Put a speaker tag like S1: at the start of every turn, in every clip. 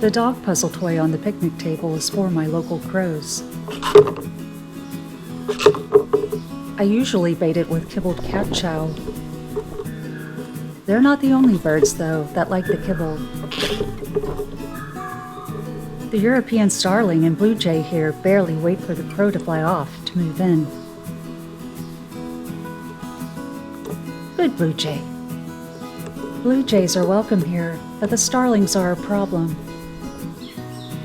S1: The dog puzzle toy on the picnic table is for my local crows. I usually bait it with kibbled cat chow. They're not the only birds, though, that like the kibble. The European starling and blue jay here barely wait for the crow to fly off to move in. Good blue jay. Blue jays are welcome here, but the starlings are a problem.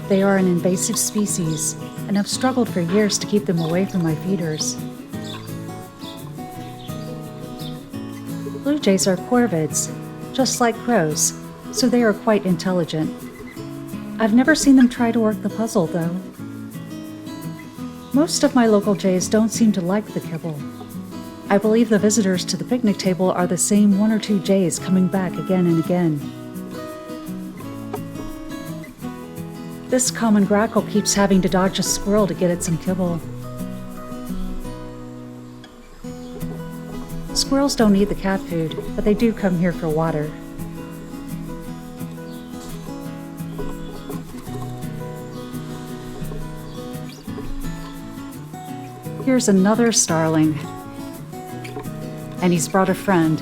S1: They are an invasive species, and I've struggled for years to keep them away from my feeders. Blue jays are corvids, just like crows, so they are quite intelligent. I've never seen them try to work the puzzle, though. Most of my local jays don't seem to like the kibble. I believe the visitors to the picnic table are the same one or two jays coming back again and again. This common grackle keeps having to dodge a squirrel to get at some kibble. Squirrels don't eat the cat food, but they do come here for water. Here's another starling. And he's brought a friend.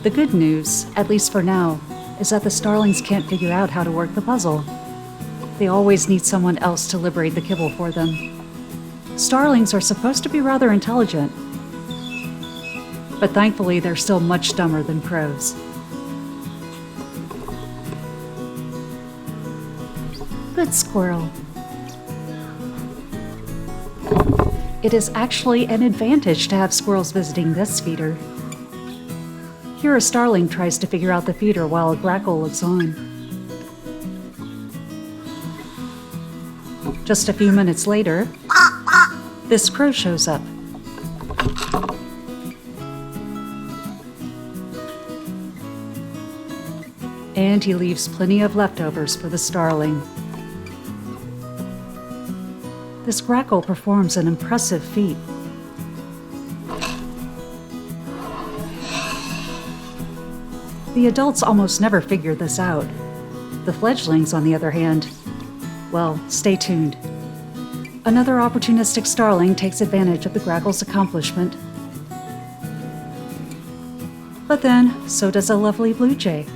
S1: The good news, at least for now, is that the starlings can't figure out how to work the puzzle. They always need someone else to liberate the kibble for them. Starlings are supposed to be rather intelligent, but thankfully they're still much dumber than crows. Good squirrel. It is actually an advantage to have squirrels visiting this feeder. Here a starling tries to figure out the feeder while a grackle looks on. Just a few minutes later, this crow shows up. And he leaves plenty of leftovers for the starling. This grackle performs an impressive feat. The adults almost never figure this out. The fledglings, on the other hand, well, stay tuned. Another opportunistic starling takes advantage of the grackle's accomplishment. But then, so does a lovely blue jay.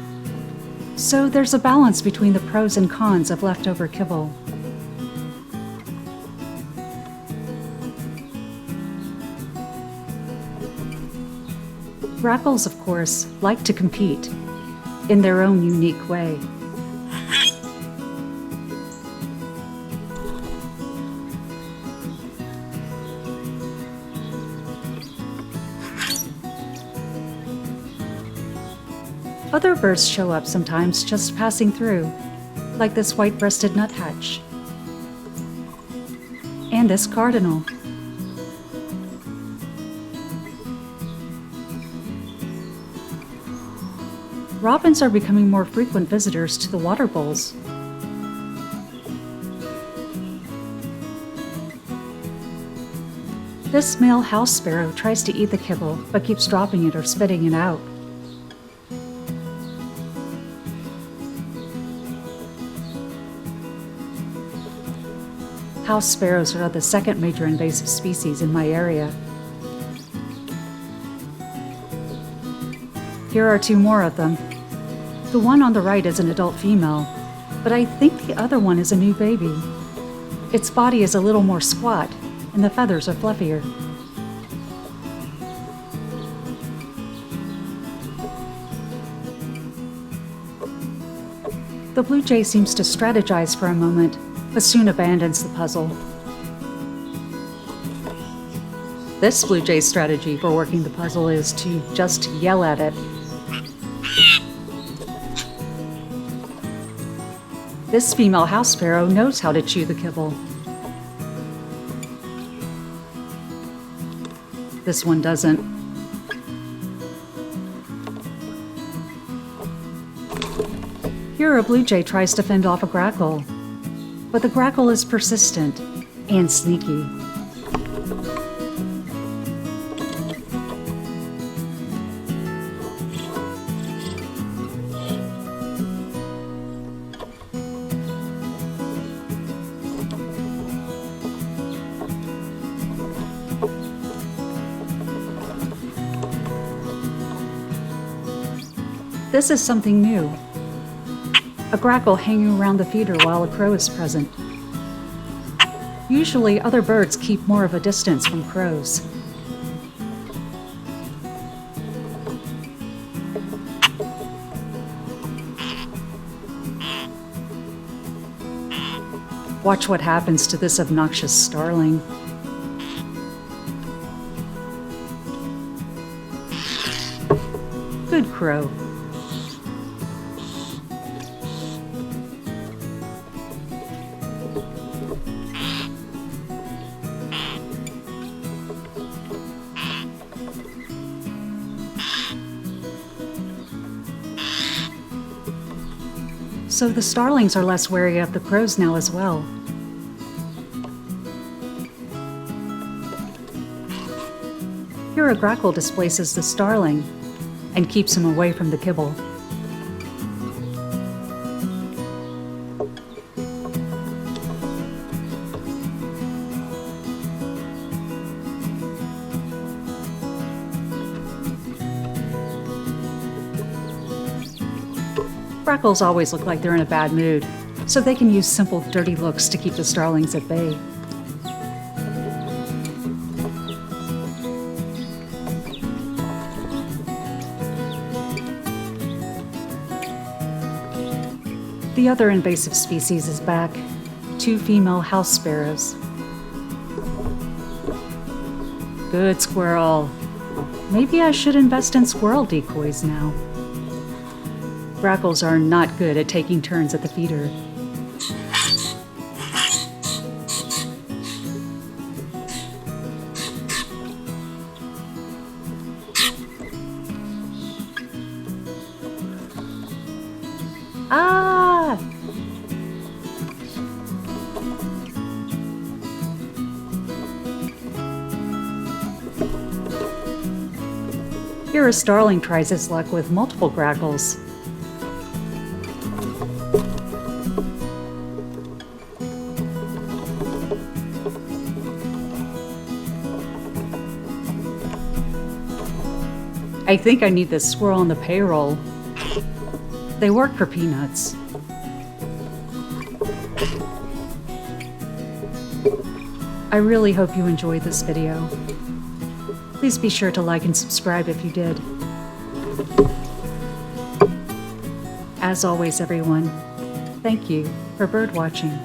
S1: So there's a balance between the pros and cons of leftover kibble. Grackles, of course, like to compete in their own unique way. Other birds show up sometimes just passing through, like this white-breasted nuthatch. And this cardinal. Robins are becoming more frequent visitors to the water bowls. This male house sparrow tries to eat the kibble, but keeps dropping it or spitting it out. House sparrows are the second major invasive species in my area. Here are two more of them. The one on the right is an adult female, but I think the other one is a new baby. Its body is a little more squat, and the feathers are fluffier. The blue jay seems to strategize for a moment, but soon abandons the puzzle. This blue jay's strategy for working the puzzle is to just yell at it. This female house sparrow knows how to chew the kibble. This one doesn't. Here a blue jay tries to fend off a grackle, but the grackle is persistent and sneaky. This is something new. A grackle hanging around the feeder while a crow is present. Usually, other birds keep more of a distance from crows. Watch what happens to this obnoxious starling. Good crow. So the starlings are less wary of the crows now as well. Here a grackle displaces the starling and keeps him away from the kibble. Grackles always look like they're in a bad mood, so they can use simple, dirty looks to keep the starlings at bay. The other invasive species is back. 2 female house sparrows. Good squirrel. Maybe I should invest in squirrel decoys now. Grackles are not good at taking turns at the feeder. Ah! Here a starling tries his luck with multiple grackles. I think I need this squirrel on the payroll. They work for peanuts. I really hope you enjoyed this video. Please be sure to like and subscribe if you did. As always, everyone, thank you for bird watching.